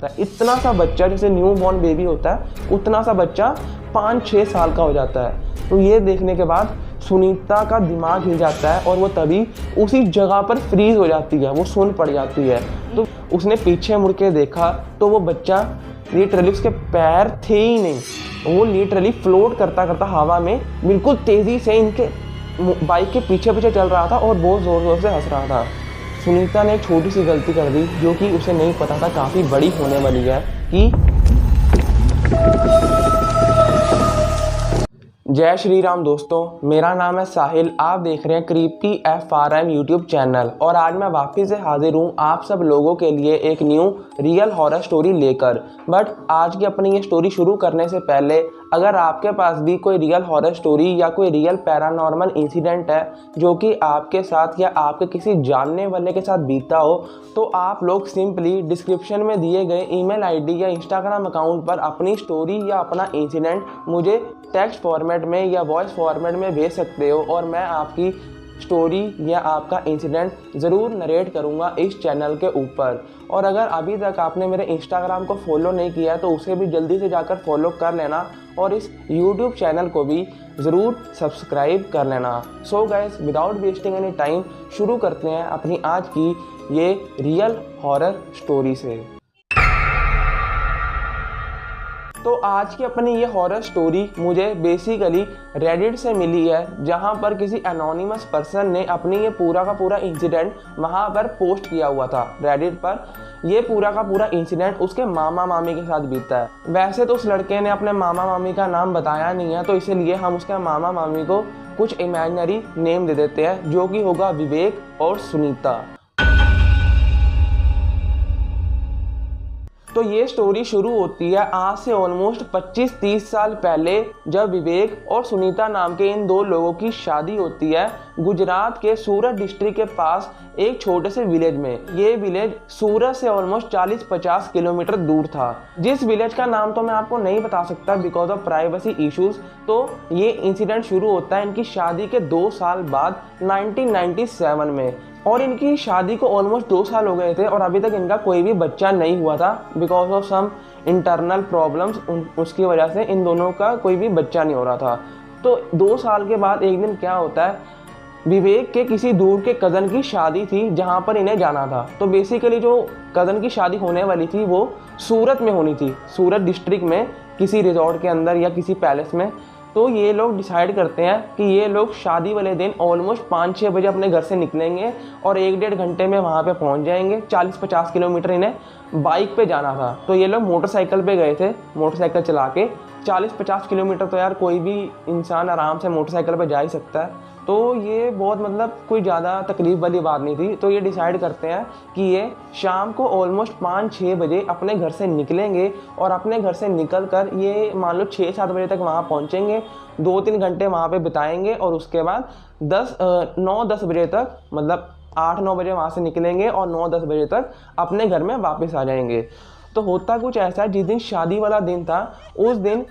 जाता है। इतना सा बच्चा जैसे न्यू बॉर्न बेबी होता है उतना सा बच्चा 5-6 साल का हो जाता है। तो ये देखने के बाद सुनीता का दिमाग हिल जाता है और वो तभी उसी जगह पर फ्रीज हो जाती है, वो सुन पड़ जाती है। तो उसने पीछे मुड़ के देखा तो वो बच्चा लिटरली उसके पैर थे ही नहीं, वो लिटरली फ्लोट करता करता हवा में बिल्कुल तेज़ी से इनके बाइक के पीछे पीछे चल रहा था और बहुत ज़ोर ज़ोर से हंस रहा था। सुनीता ने एक छोटी सी गलती कर दी जो कि उसे नहीं पता था काफ़ी बड़ी होने वाली है कि जय श्री राम दोस्तों, मेरा नाम है साहिल। आप देख रहे हैं क्रीपी FRM यूट्यूब चैनल और आज मैं वापस से हाजिर हूँ आप सब लोगों के लिए एक न्यू रियल हॉरर स्टोरी लेकर। बट आज की अपनी ये स्टोरी शुरू करने से पहले अगर आपके पास भी कोई रियल हॉरर स्टोरी या कोई रियल पैरानॉर्मल इंसिडेंट है जो कि आपके साथ या आपके किसी जानने वाले के साथ बीता हो तो आप लोग सिंपली डिस्क्रिप्शन में दिए गए ईमेल आईडी या इंस्टाग्राम अकाउंट पर अपनी स्टोरी या अपना इंसिडेंट मुझे टेक्स्ट फॉर्मेट में या वॉइस फॉर्मेट में भेज सकते हो और मैं आपकी स्टोरी या आपका इंसिडेंट ज़रूर नरेट करूँगा इस चैनल के ऊपर। और अगर अभी तक आपने मेरे इंस्टाग्राम को फॉलो नहीं किया है तो उसे भी जल्दी से जाकर फॉलो कर लेना और इस यूट्यूब चैनल को भी ज़रूर सब्सक्राइब कर लेना। So guys, without wasting any time शुरू करते हैं अपनी आज की ये रियल हॉरर स्टोरी से। तो आज की अपनी ये हॉरर स्टोरी मुझे बेसिकली रेडिट से मिली है, जहाँ पर किसी एनोनिमस पर्सन ने अपनी ये पूरा का पूरा इंसिडेंट वहाँ पर पोस्ट किया हुआ था रेडिट पर। ये पूरा का पूरा इंसिडेंट उसके मामा मामी के साथ बीता है। वैसे तो उस लड़के ने अपने मामा मामी का नाम बताया नहीं है, तो इसीलिए हम उसके मामा मामी को कुछ इमेजिनरी नेम दे देते हैं जो कि होगा विवेक और सुनीता। तो ये स्टोरी शुरू होती है आज से ऑलमोस्ट 25-30 साल पहले, जब विवेक और सुनीता नाम के इन दो लोगों की शादी होती है गुजरात के सूरत डिस्ट्रिक्ट के पास एक छोटे से विलेज में। ये विलेज सूरत से ऑलमोस्ट 40-50 किलोमीटर दूर था। जिस विलेज का नाम तो मैं आपको नहीं बता सकता बिकॉज ऑफ प्राइवेसी इश्यूज। तो ये इंसिडेंट शुरू होता है इनकी शादी के 2 साल बाद 1997 में, और इनकी शादी को ऑलमोस्ट 2 साल हो गए थे और अभी तक इनका कोई भी बच्चा नहीं हुआ था because of some internal problems. उसकी वजह से इन दोनों का कोई भी बच्चा नहीं हो रहा था। तो 2 साल के बाद एक दिन क्या होता है, विवेक के किसी दूर के कज़न की शादी थी जहाँ पर इन्हें जाना था। तो बेसिकली जो कज़न की शादी होने वाली थी वो सूरत में होनी थी, सूरत डिस्ट्रिक्ट में किसी रिजॉर्ट के अंदर या किसी पैलेस में। तो ये लोग डिसाइड करते हैं कि ये लोग शादी वाले दिन ऑलमोस्ट 5-6 बजे अपने घर से निकलेंगे और 1-1.5 घंटे में वहाँ पे पहुँच जाएंगे। 40-50 किलोमीटर इन्हें बाइक पे जाना था। तो ये लोग मोटरसाइकिल पे गए थे, मोटरसाइकिल चला के। 40-50 किलोमीटर तो यार कोई भी इंसान आराम से मोटरसाइकिल पे जा ही सकता है। तो ये बहुत मतलब कोई ज़्यादा तकलीफ वाली बात नहीं थी। तो ये डिसाइड करते हैं कि ये शाम को ऑलमोस्ट 5-6 बजे अपने घर से निकलेंगे और अपने घर से निकल कर ये मान लो 6-7 बजे तक वहाँ पहुँचेंगे, 2-3 घंटे वहाँ पे बिताएंगे और उसके बाद 9-10 बजे तक, मतलब 8-9 बजे वहाँ से निकलेंगे और 9-10 बजे तक अपने घर में वापस आ जाएंगे। तो होता कुछ ऐसा है, जिस दिन शादी वाला दिन था उस दिन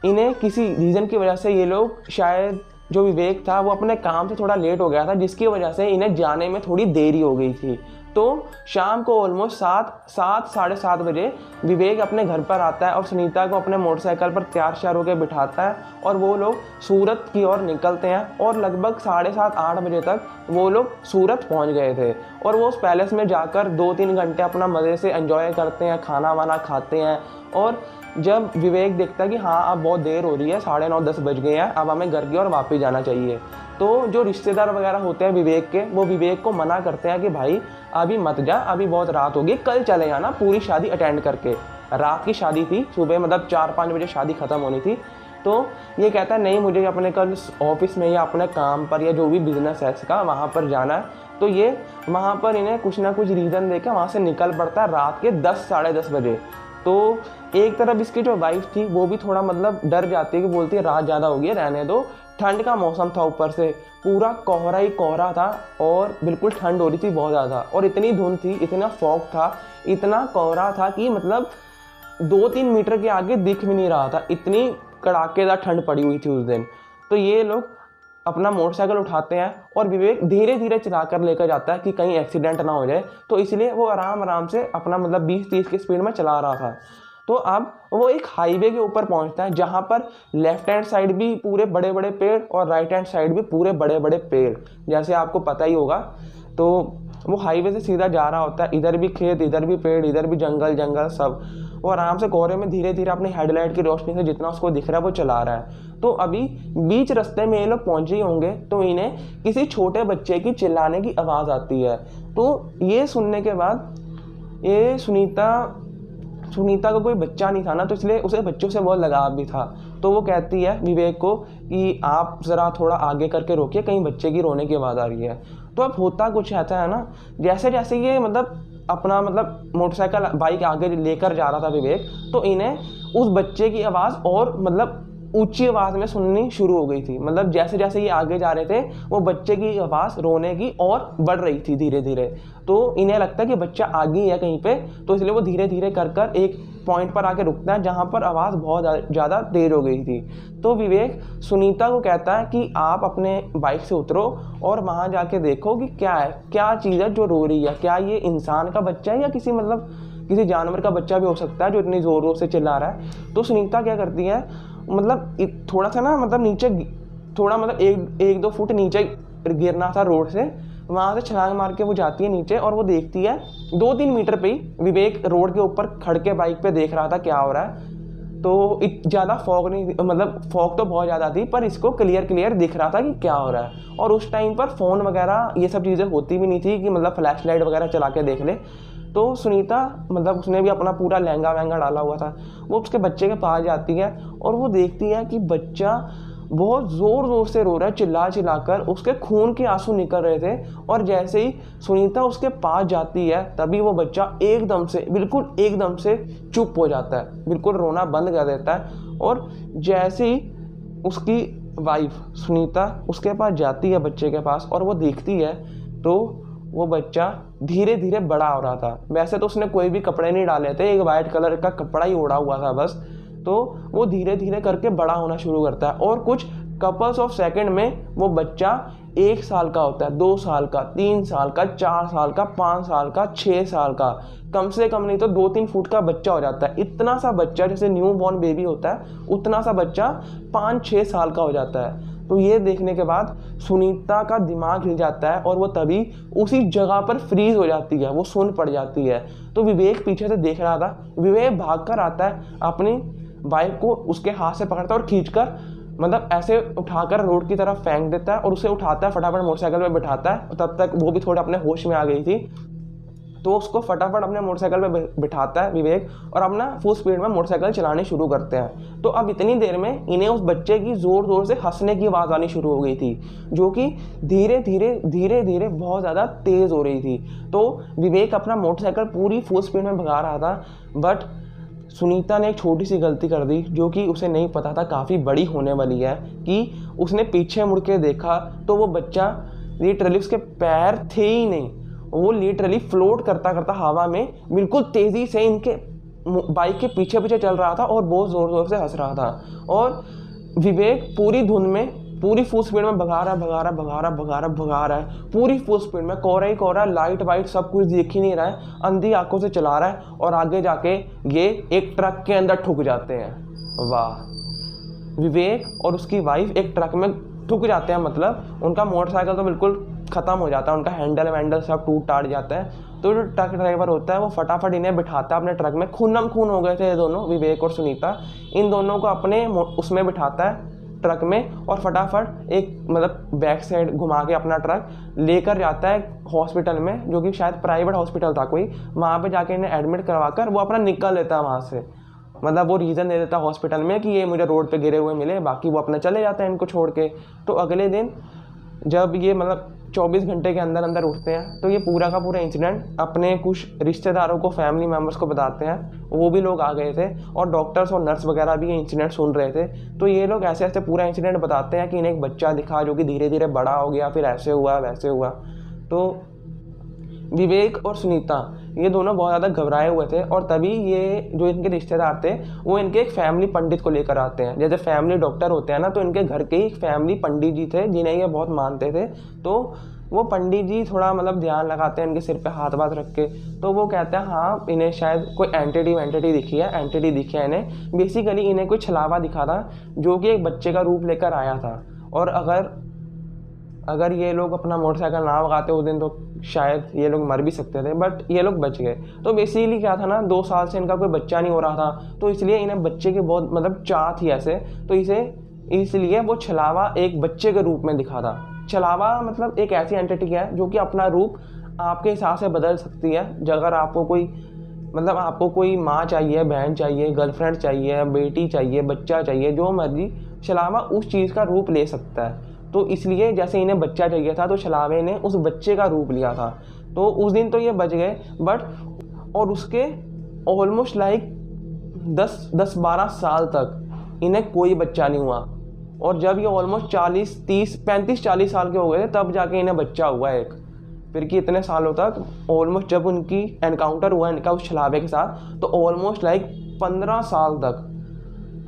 इन्हें किसी रीज़न की वजह से ये लोग शायद जो विवेक था वो अपने काम से थोड़ा लेट हो गया था, जिसकी वजह से इन्हें जाने में थोड़ी देरी हो गई थी। तो शाम को ऑलमोस्ट 7-7:30 बजे विवेक अपने घर पर आता है और सुनीता को अपने मोटरसाइकिल पर तैयार होकर बिठाता है और वो लोग सूरत की ओर निकलते हैं। और लगभग 7:30-8 बजे तक वो लोग सूरत पहुंच गए थे और वो उस पैलेस में जाकर 2-3 घंटे अपना मज़े से एंजॉय करते हैं, खाना वाना खाते हैं। और जब विवेक देखता है कि हाँ अब बहुत देर हो रही है, 9:30-10 बज गए हैं, अब हमें घर की ओर वापस जाना चाहिए, तो जो रिश्तेदार वगैरह होते हैं विवेक के, वो विवेक को मना करते हैं कि भाई अभी मत जा, अभी बहुत रात होगी, कल चले आना पूरी शादी अटेंड करके। रात की शादी थी, सुबह मतलब 4-5 बजे शादी ख़त्म होनी थी। तो ये कहता है नहीं, मुझे अपने कल ऑफिस में या अपने काम पर या जो भी बिजनेस है इसका वहाँ पर जाना है। तो ये वहाँ पर इन्हें कुछ ना कुछ रीज़न देकर वहाँ से निकल पड़ता है रात के 10-10:30 बजे। तो एक तरफ इसकी जो वाइफ थी वो भी थोड़ा मतलब डर जाती है कि बोलती है रात ज़्यादा हो गई है, रहने दो। ठंड का मौसम था, ऊपर से पूरा कोहरा ही कोहरा था और बिल्कुल ठंड हो रही थी बहुत ज़्यादा, और इतनी धुंध थी, इतना फॉग था, इतना कोहरा था कि मतलब 2-3 मीटर के आगे दिख भी नहीं रहा था, इतनी कड़ाकेदार ठंड पड़ी हुई थी उस दिन। तो ये लोग अपना मोटरसाइकिल उठाते हैं और विवेक धीरे धीरे चलाकर लेकर जाता है कि कहीं एक्सीडेंट ना हो जाए, तो इसलिए वो आराम आराम से अपना मतलब 20-30 की स्पीड में चला रहा था। तो अब वो एक हाईवे के ऊपर पहुंचता है जहां पर लेफ्ट हैंड साइड भी पूरे बड़े बड़े पेड़ और राइट हैंड साइड भी पूरे बड़े बड़े पेड़, जैसे आपको पता ही होगा। तो वो हाईवे से सीधा जा रहा होता है, इधर भी खेत, इधर भी पेड़, इधर भी जंगल जंगल सब। वो आराम से कोहरे में धीरे धीरे अपनी हेडलाइट की रोशनी से जितना उसको दिख रहा है वो चला रहा है। तो अभी बीच रास्ते में ये लोग पहुंचे ही होंगे तो इन्हें किसी छोटे बच्चे की चिल्लाने की आवाज़ आती है। तो ये सुनने के बाद ये सुनीता का कोई बच्चा नहीं था ना, तो इसलिए उसे बच्चों से बहुत लगाव भी था। तो वो कहती है विवेक को कि आप ज़रा थोड़ा आगे करके रोकिए, कहीं बच्चे की रोने की आवाज़ आ रही है। तो अब होता कुछ ऐसा है ना, जैसे जैसे ये मतलब अपना मतलब मोटरसाइकिल बाइक आगे लेकर जा रहा था विवेक, तो इन्हें उस बच्चे की आवाज़ और मतलब ऊंची आवाज़ में सुननी शुरू हो गई थी। मतलब जैसे जैसे ये आगे जा रहे थे वो बच्चे की आवाज़ रोने की और बढ़ रही थी धीरे धीरे। तो इन्हें लगता है कि बच्चा आगे ही है कहीं पे, तो इसलिए वो धीरे धीरे कर कर एक पॉइंट पर आके रुकता है जहाँ पर आवाज़ बहुत ज़्यादा तेज हो गई थी। तो विवेक सुनीता को कहता है कि आप अपने बाइक से उतरो और वहाँ जाके देखो कि क्या है, क्या चीज़ है जो रो रही है, क्या ये इंसान का बच्चा है या किसी जानवर का बच्चा भी हो सकता है जो इतनी ज़ोर ज़ोर से चिल्ला रहा है। तो सुनीता क्या करती है, मतलब थोड़ा सा ना मतलब नीचे थोड़ा मतलब 1-2 फुट नीचे गिरना था रोड से, वहाँ से छलांग मार के वो जाती है नीचे और वो देखती है 2-3 मीटर पे ही विवेक रोड के ऊपर खड़ के बाइक पे देख रहा था क्या हो रहा है। तो ज़्यादा फॉग नहीं, मतलब फॉग तो बहुत ज़्यादा थी पर इसको क्लियर दिख रहा था कि क्या हो रहा है। और उस टाइम पर फ़ोन वगैरह ये सब चीज़ें होती भी नहीं थी कि मतलब फ्लैश लाइट वगैरह चला के देख ले। तो सुनीता मतलब उसने भी अपना पूरा लहंगा वहंगा डाला हुआ था, वो उसके बच्चे के पास जाती है और वो देखती है कि बच्चा बहुत ज़ोर ज़ोर से रो रहा है, चिल्ला कर उसके खून के आंसू निकल रहे थे। और जैसे ही सुनीता उसके पास जाती है तभी वो बच्चा एकदम से चुप हो जाता है, बिल्कुल रोना बंद कर देता है। और जैसे ही उसकी वाइफ सुनीता उसके पास जाती है बच्चे के पास और वो देखती है तो वो बच्चा धीरे धीरे बड़ा हो रहा था। वैसे तो उसने कोई भी कपड़े नहीं डाले थे, एक वाइट कलर का कपड़ा ही ओढ़ा हुआ था बस। तो वो धीरे धीरे करके बड़ा होना शुरू करता है और कुछ कपल्स ऑफ सेकंड में वो बच्चा 1 साल का होता है, 2 साल का, 3 साल का, 4 साल का, 5 साल का, 6 साल का, कम से कम नहीं तो 2-3 फुट का बच्चा हो जाता है। इतना सा बच्चा जैसे न्यू बॉर्न बेबी होता है उतना सा बच्चा 5-6 साल का हो जाता है। तो ये देखने के बाद सुनीता का दिमाग हिल जाता है और वो तभी उसी जगह पर फ्रीज हो जाती है, वो सुन पड़ जाती है। तो विवेक पीछे से देख रहा था, विवेक भागकर आता है, अपनी बाइक को उसके हाथ से पकड़ता है और खींचकर मतलब ऐसे उठाकर रोड की तरफ फेंक देता है और उसे उठाता है, फटाफट मोटरसाइकिल पे बिठाता है। तब तक वो भी थोड़ा अपने होश में आ गई थी, तो उसको फटाफट अपने मोटरसाइकिल पे बिठाता है विवेक और अपना फुल स्पीड में मोटरसाइकिल चलाने शुरू करते हैं। तो अब इतनी देर में इन्हें उस बच्चे की ज़ोर ज़ोर से हंसने की आवाज़ आनी शुरू हो गई थी, जो कि धीरे धीरे बहुत ज़्यादा तेज़ हो रही थी। तो विवेक अपना मोटरसाइकिल पूरी फुल स्पीड में भगा रहा था, बट सुनीता ने एक छोटी सी गलती कर दी जो कि उसे नहीं पता था काफ़ी बड़ी होने वाली है। कि उसने पीछे मुड़ के देखा तो वो बच्चा लिटरली उसके पैर थे ही नहीं, वो लिटरली फ्लोट करता करता हवा में बिल्कुल तेज़ी से इनके बाइक के पीछे पीछे चल रहा था और बहुत ज़ोर ज़ोर से हंस रहा था। और विवेक पूरी धुन में पूरी फुल स्पीड में भगा रहा है पूरी फुल स्पीड में, कोहरा ही कोहरा, लाइट वाइट सब कुछ दिख ही नहीं रहा है, अंधी आंखों से चला रहा है। और आगे जाके ये एक ट्रक के अंदर ठुक जाते हैं। वाह, विवेक और उसकी वाइफ एक ट्रक में ठुक जाते हैं, मतलब उनका मोटरसाइकिल तो बिल्कुल ख़त्म हो जाता है, उनका हैंडल वैंडल सब टूट टाट जाता है। तो जो ट्रक ड्राइवर होता है वो फटाफट इन्हें बिठाता है अपने ट्रक में, खूनम खून हो गए थे ये दोनों, विवेक और सुनीता। इन दोनों को अपने उसमें बिठाता है ट्रक में और फटाफट एक मतलब बैक साइड घुमा के अपना ट्रक लेकर जाता है हॉस्पिटल में, जो कि शायद प्राइवेट हॉस्पिटल था कोई। वहाँ पे जाके इन्हें एडमिट करवाकर वो अपना निकल लेता है वहाँ से। मतलब वो रीज़न दे देता है हॉस्पिटल में कि ये मुझे रोड पे गिरे हुए मिले, बाकी वो अपना चले जाते हैं इनको छोड़ के। तो अगले दिन जब ये मतलब 24 घंटे के अंदर अंदर उठते हैं तो ये पूरा का पूरा इंसिडेंट अपने कुछ रिश्तेदारों को, फैमिली मेम्बर्स को बताते हैं। वो भी लोग आ गए थे और डॉक्टर्स और नर्स वगैरह भी ये इंसिडेंट सुन रहे थे। तो ये लोग ऐसे ऐसे पूरा इंसिडेंट बताते हैं कि इन्हें एक बच्चा दिखा जो कि धीरे धीरे बड़ा हो गया, फिर ऐसे हुआ वैसे हुआ। तो विवेक और सुनीता ये दोनों बहुत ज़्यादा घबराए हुए थे और तभी ये जो इनके रिश्तेदार थे वो इनके एक फैमिली पंडित को लेकर आते हैं। जैसे फैमिली डॉक्टर होते हैं ना, तो इनके घर के ही फैमिली पंडित जी थे जिन्हें ये बहुत मानते थे। तो वो पंडित जी थोड़ा मतलब ध्यान लगाते हैं इनके सिर पे हाथ वाथ रख के। तो वो कहते हैं हाँ इन्हें शायद कोई एंटिटी दिखी है इन्हें। बेसिकली इन्हें कोई छलावा दिखा था जो कि एक बच्चे का रूप लेकर आया था। और अगर ये लोग अपना मोटरसाइकिल ना भगाते उस दिन तो शायद ये लोग मर भी सकते थे, बट ये लोग बच गए। तो बेसिकली क्या था ना, 2 साल से इनका कोई बच्चा नहीं हो रहा था, तो इसलिए इन्हें बच्चे की बहुत मतलब चाह थी ऐसे। तो इसलिए वो छलावा एक बच्चे के रूप में दिखा था। छलावा मतलब एक ऐसी एंटिटी है जो कि अपना रूप आपके हिसाब से बदल सकती है। अगर आपको कोई माँ चाहिए, बहन चाहिए, गर्लफ्रेंड चाहिए, बेटी चाहिए, बच्चा चाहिए, जो मर्जी, छलावा उस चीज़ का रूप ले सकता है। तो इसलिए जैसे इन्हें बच्चा चाहिए था तो छलावे ने उस बच्चे का रूप लिया था। तो उस दिन तो ये बच गए, बट और उसके ऑलमोस्ट लाइक 10-12 साल तक इन्हें कोई बच्चा नहीं हुआ। और जब ये ऑलमोस्ट 35-40 साल के हो गए तब जाके इन्हें बच्चा हुआ एक। फिर कि इतने सालों तक ऑलमोस्ट जब उनकी एनकाउंटर हुआ इनका उस छलावे के साथ, तो ऑलमोस्ट लाइक 15 साल तक,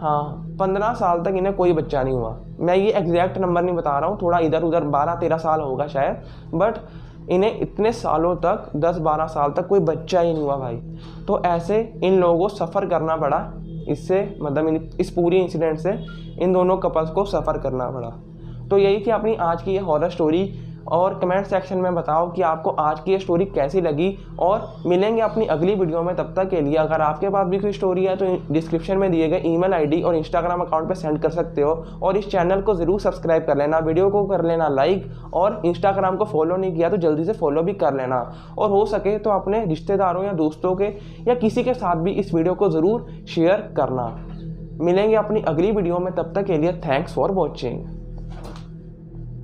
हाँ 15 साल तक इन्हें कोई बच्चा नहीं हुआ। मैं ये एग्जैक्ट नंबर नहीं बता रहा हूँ, थोड़ा इधर उधर 12-13 साल होगा शायद, बट इन्हें इतने सालों तक 10-12 साल तक कोई बच्चा ही नहीं हुआ भाई। तो ऐसे इन लोगों को सफ़र करना पड़ा इससे, मतलब इस पूरी इंसिडेंट से इन दोनों कपल्स को सफ़र करना पड़ा। तो यही थी अपनी आज की ये हॉरर स्टोरी। और कमेंट सेक्शन में बताओ कि आपको आज की ये स्टोरी कैसी लगी। और मिलेंगे अपनी अगली वीडियो में, तब तक के लिए अगर आपके पास भी कोई स्टोरी है तो डिस्क्रिप्शन में दिए गए ईमेल आईडी और इंस्टाग्राम अकाउंट पे सेंड कर सकते हो। और इस चैनल को ज़रूर सब्सक्राइब कर लेना, वीडियो को कर लेना लाइक, और इंस्टाग्राम को फॉलो नहीं किया तो जल्दी से फॉलो भी कर लेना। और हो सके तो अपने रिश्तेदारों या दोस्तों के या किसी के साथ भी इस वीडियो को ज़रूर शेयर करना। मिलेंगे अपनी अगली वीडियो में, तब तक के लिए थैंक्स फॉर वॉचिंग।